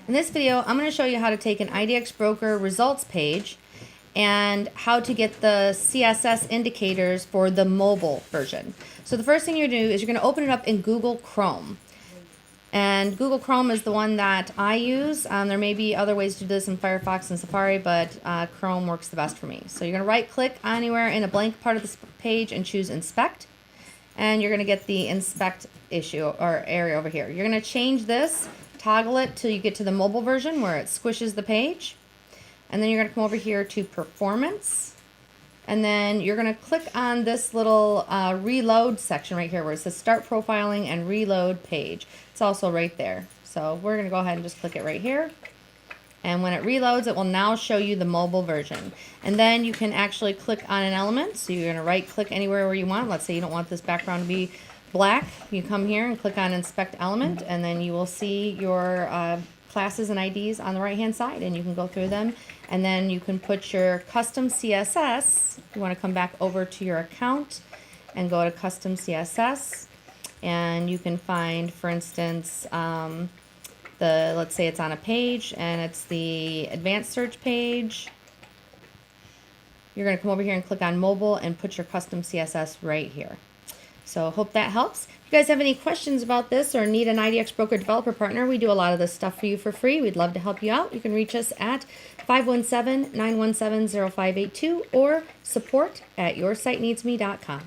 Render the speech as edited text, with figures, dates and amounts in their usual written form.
In this video, I'm going to show you how to take an IDXBroker results page and how to get the CSS indicators for the mobile version. So the first thing you're going to do is you're going to open it up in Google Chrome. And Google Chrome is the one that I use. There may be other ways to do this in Firefox and Safari, but Chrome works the best for me. So you're going to right click anywhere in a blank part of this page and choose Inspect. And you're going to get the Inspect issue or area over here. You're going to change this, toggle it till you get to the mobile version where it squishes the page. And then you're going to come over here to Performance. And then you're going to click on this little reload section right here where it says Start Profiling and Reload Page. It's also right there. So we're going to go ahead and just click it right here. And when it reloads, it will now show you the mobile version. And then you can actually click on an element. So you're going to right click anywhere where you want. Let's say you don't want this background to be black. You come here and click on Inspect Element, and then you will see your classes and IDs on the right hand side, and you can go through them. And then you can put your custom CSS. You want to come back over to your account and go to custom CSS, and you can find, for instance, let's say it's on a page and it's the advanced search page. You're going to come over here and click on mobile and put your custom CSS right here. So hope that helps. If you guys have any questions about this or need an IDXBroker developer partner, we do a lot of this stuff for you for free. We'd love to help you out. You can reach us at 517-917-0582 or support@yoursiteneedsme.com.